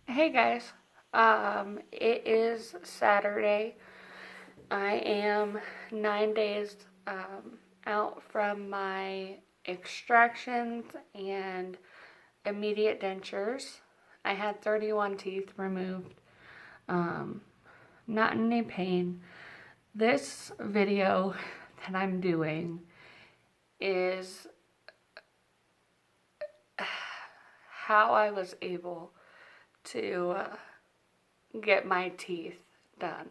Hey guys, it is Saturday. I am 9 days out from my extractions and immediate dentures. I had 31 teeth removed. Um, Not in any pain. This video that I'm doing is how I was able to get my teeth done.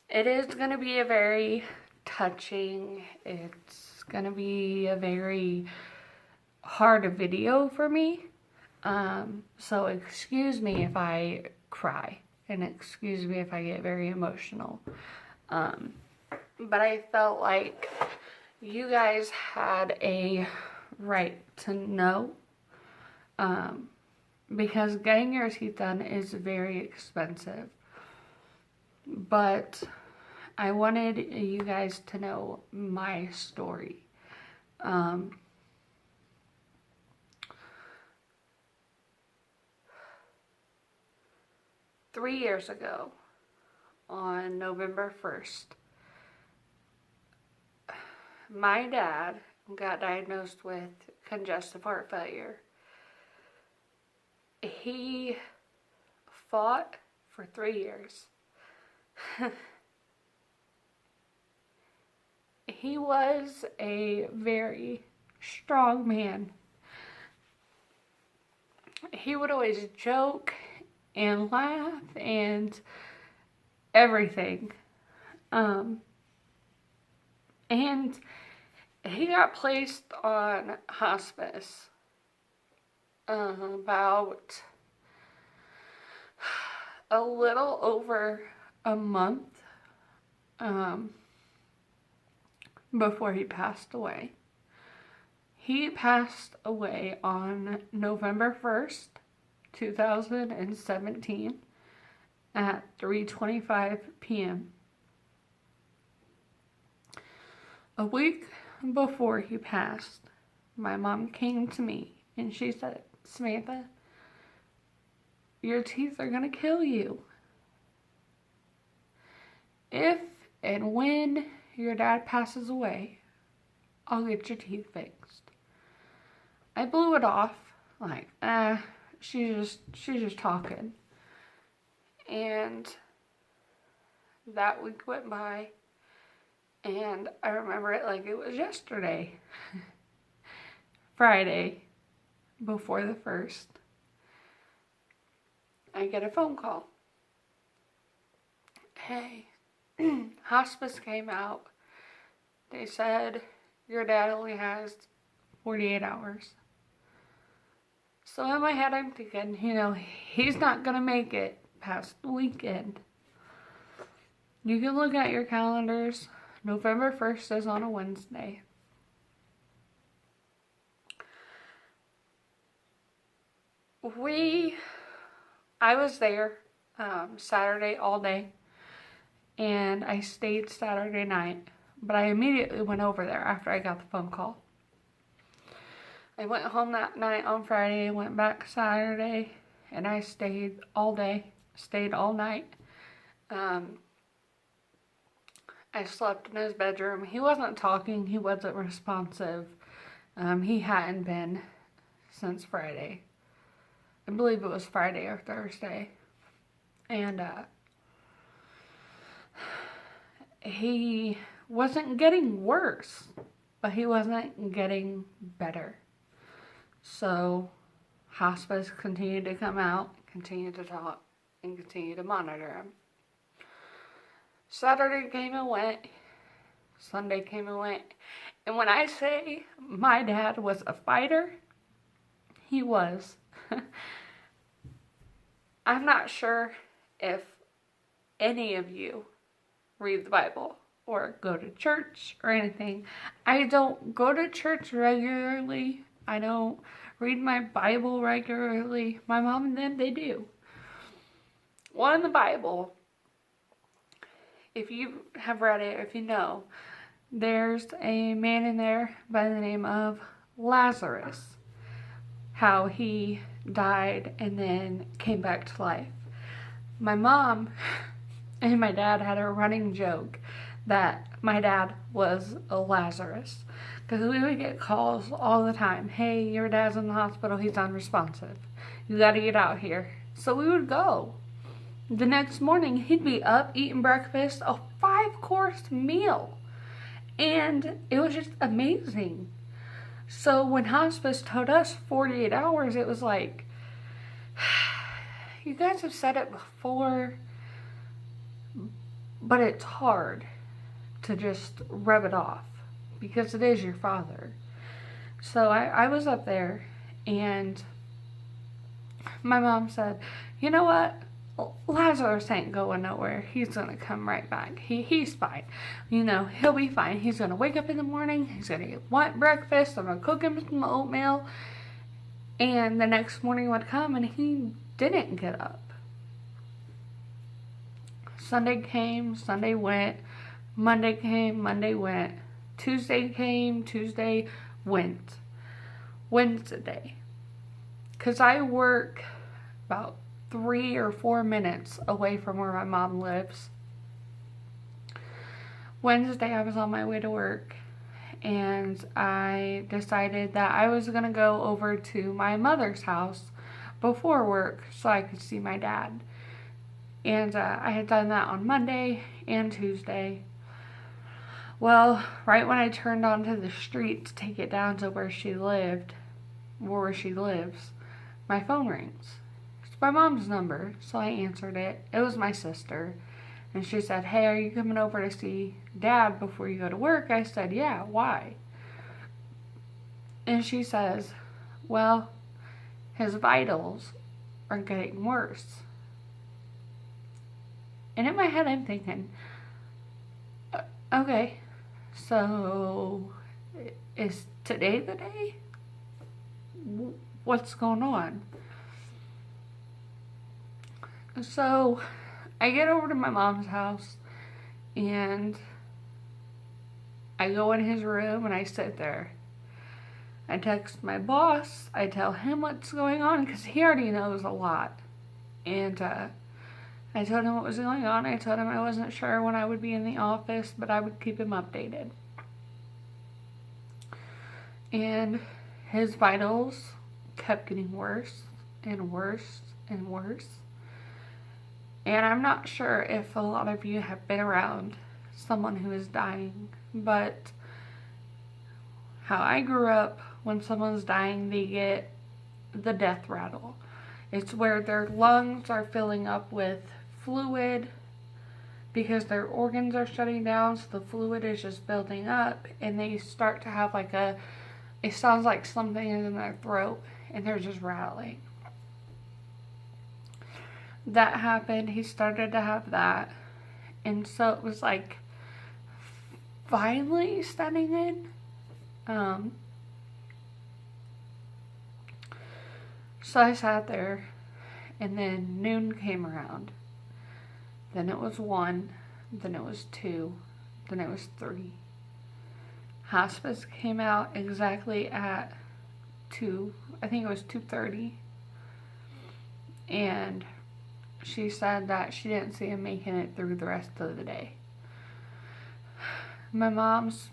It is going to be a very touching, it's going to be a very hard video for me. So excuse me if I cry and excuse me if I get very emotional. But I felt like you guys had a right to know. Because getting your teeth done is very expensive. But I wanted you guys to know my story. 3 years ago, on November 1st, my dad got diagnosed with congestive heart failure. He fought for 3 years. He was a very strong man. He would always joke and laugh and everything. And he got placed on hospice about a little over a month before he passed away. He passed away on November 1st, 2017 at 3:25 p.m. A week before he passed, my mom came to me and she said, "Samantha, your teeth are gonna kill you. If and when your dad passes away, I'll get your teeth fixed." I blew it off, like, she's just talking. And that week went by, and I remember it like it was yesterday. Friday, before the 1st, I get a phone call. Hey, hospice came out. They said your dad only has 48 hours. So in my head, I'm thinking, he's not going to make it past the weekend. You can look at your calendars. November 1st is on a Wednesday. I was there Saturday all day, and I stayed Saturday night, but I immediately went over there after I got the phone call. I went home that night on Friday, went back Saturday, and I stayed all day, stayed all night. I slept in his bedroom. He wasn't talking, he wasn't responsive. He hadn't been since Friday. I believe it was Friday or Thursday. And he wasn't getting worse, but he wasn't getting better. So hospice continued to come out, continued to talk, and continued to monitor him. Saturday came and went. Sunday came and went. And when I say my dad was a fighter, he was. I'm not sure if any of you read the Bible or go to church or anything. I don't go to church regularly. I don't read my Bible regularly. My mom and them, they do. Well, in the Bible, if you have read it, if you know, there's a man in there by the name of Lazarus. How he died and then came back to life. My mom and my dad had a running joke that my dad was a Lazarus, because we would get calls all the time. Hey, your dad's in the hospital. He's unresponsive. You got to get out here. So we would go. The next morning, he'd be up eating breakfast, a 5-course meal. And it was just amazing. So when hospice told us 48 hours, it was like, you guys have said it before, but it's hard to just rub it off because it is your father. So I was up there, and my mom said, you know what? Lazarus ain't going nowhere. He's going to come right back. He's fine. You know, he'll be fine. He's going to wake up in the morning. He's going to want breakfast. I'm going to cook him some oatmeal. And the next morning would come, and he didn't get up. Sunday came, Sunday went. Monday came, Monday went. Tuesday came, Tuesday went. Wednesday. Because I work about 3 or 4 minutes away from where my mom lives. Wednesday, I was on my way to work, and I decided that I was going to go over to my mother's house before work so I could see my dad. And I had done that on Monday and Tuesday. Well, right when I turned onto the street to take it down to where she lives, my phone rings. My mom's number, so I answered it. It was my sister, and she said, hey, are you coming over to see Dad before you go to work? I said, yeah, why? And she says, well, his vitals are getting worse. And in my head, I'm thinking, okay, so is today the day? What's going on? So I get over to my mom's house, and I go in his room and I sit there. I text my boss. I tell him what's going on because he already knows a lot. And I told him what was going on. I told him I wasn't sure when I would be in the office, but I would keep him updated. And his vitals kept getting worse and worse and worse. And I'm not sure if a lot of you have been around someone who is dying, but how I grew up, when someone's dying, they get the death rattle. It's where their lungs are filling up with fluid because their organs are shutting down, so the fluid is just building up, and they start to have like it sounds like something is in their throat, and they're just rattling. That happened. He started to have that. And so it was like finally setting in. So I sat there, and then noon came around. Then it was 1, then it was 2, then it was 3. Hospice came out exactly at 2, I think it was 2:30. And she said that she didn't see him making it through the rest of the day. My mom's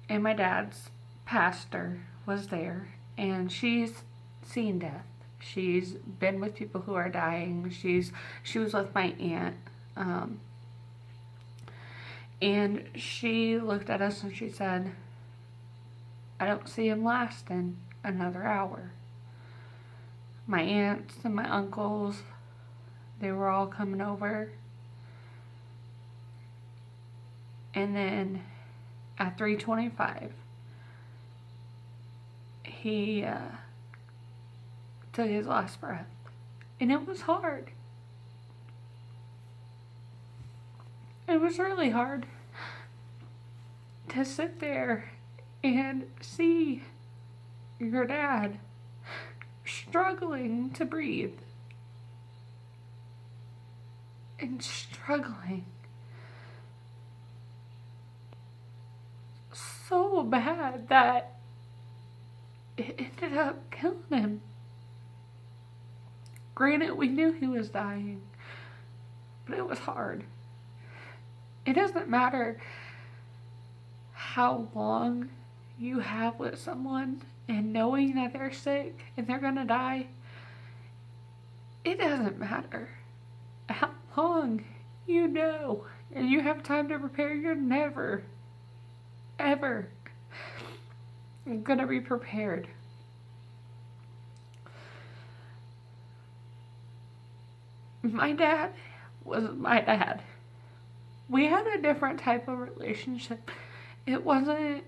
and my dad's pastor was there, and she's seen death. She's been with people who are dying. She was with my aunt. And she looked at us and she said, I don't see him lasting another hour. My aunts and my uncles, they were all coming over. And then at 3:25, he took his last breath. And it was hard. It was really hard to sit there and see your dad struggling to breathe. And struggling so bad that it ended up killing him. Granted, we knew he was dying, but it was hard. It doesn't matter how long you have with someone and knowing that they're sick and they're gonna die. It doesn't matter how long you know and you have time to prepare. You're never, ever gonna be prepared. My dad was my dad. We had a different type of relationship. It wasn't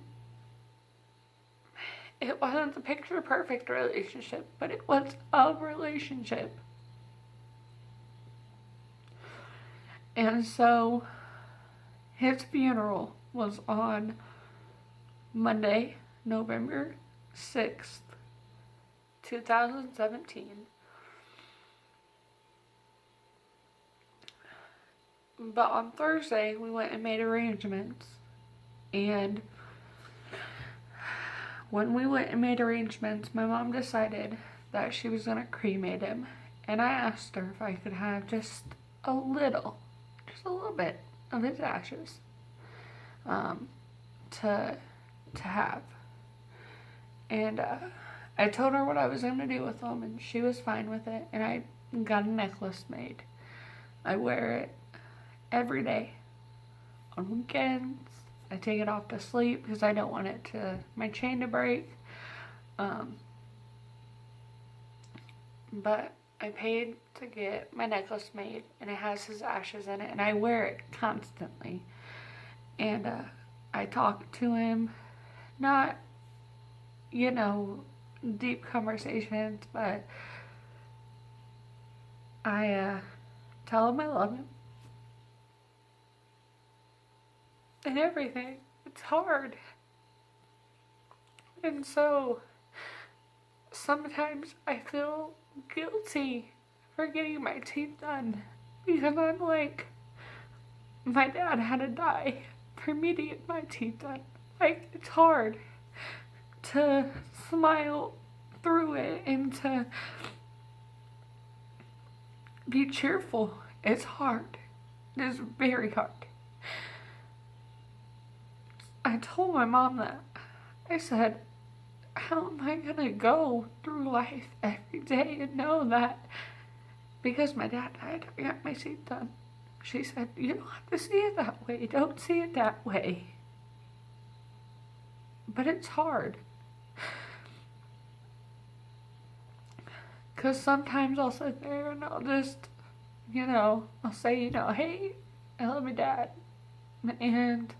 the picture perfect relationship, but it was a relationship. And so his funeral was on Monday, November 6th, 2017. But on Thursday, we went and made arrangements. And when we went and made arrangements, my mom decided that she was going to cremate him. And I asked her if I could have just a little bit of his ashes to have. And I told her what I was going to do with them, and she was fine with it. And I got a necklace made. I wear it every day. On weekends, I take it off to sleep because I don't want my chain to break. But I paid to get my necklace made, and it has his ashes in it, and I wear it constantly. And I talk to him, not, deep conversations, but I tell him I love him. And everything. It's hard. And so sometimes I feel guilty for getting my teeth done because I'm like, my dad had to die for me to get my teeth done. Like, it's hard to smile through it and to be cheerful. It's hard. It's very hard. I told my mom that. I said, how am I gonna go through life every day and know that because my dad died, I got my teeth done? She said, you don't have to see it that way. Don't see it that way. But it's hard. Because sometimes I'll sit there and I'll just, I'll say, hey, I love my dad. And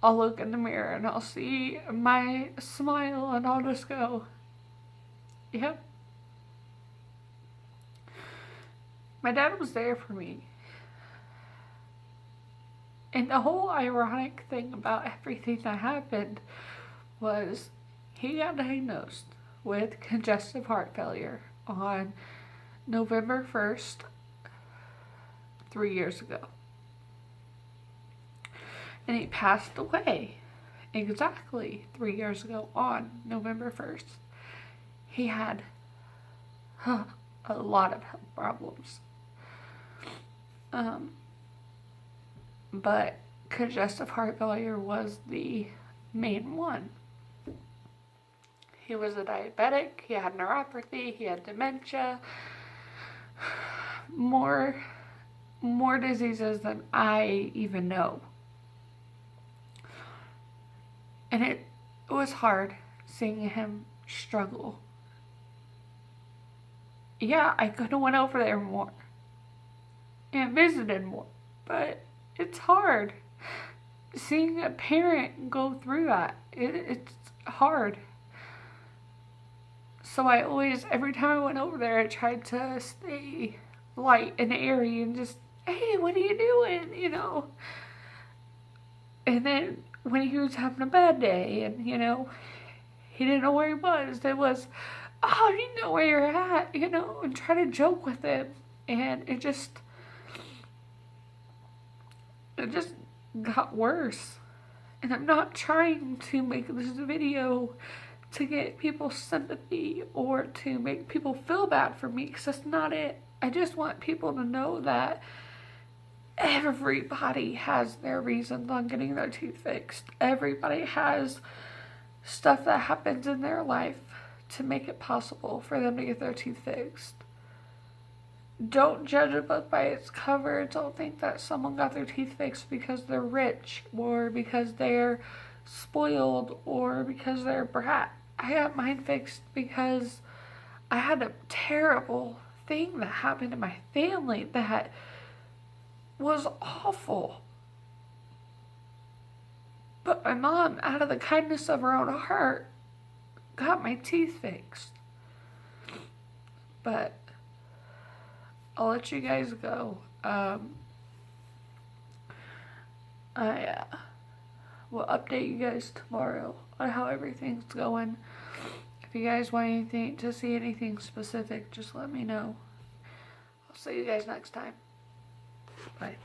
I'll look in the mirror and I'll see my smile and I'll just go, yep. My dad was there for me. And the whole ironic thing about everything that happened was he got diagnosed with congestive heart failure on November 1st, 3 years ago. And he passed away exactly 3 years ago on November 1st. He had a lot of health problems. But congestive heart failure was the main one. He was a diabetic, he had neuropathy, he had dementia, more diseases than I even know. And it was hard seeing him struggle. Yeah, I could have went over there more and visited more, but it's hard seeing a parent go through that. It's hard. So I always, every time I went over there, I tried to stay light and airy and just, hey, what are you doing, And then when he was having a bad day and, he didn't know where he was, it was, oh, you know where you're at, and try to joke with him. And it just got worse. And I'm not trying to make this video to get people's sympathy or to make people feel bad for me, because that's not it. I just want people to know that everybody has their reasons on getting their teeth fixed. Everybody has stuff that happens in their life to make it possible for them to get their teeth fixed. Don't judge a book by its cover. Don't think that someone got their teeth fixed because they're rich or because they're spoiled or because they're a brat. I got mine fixed because I had a terrible thing that happened in my family that was awful. But my mom, out of the kindness of her own heart, got my teeth fixed. But I'll let you guys go. I will update you guys tomorrow on how everything's going. If you guys want anything to see anything specific, just let me know. I'll see you guys next time. Bye.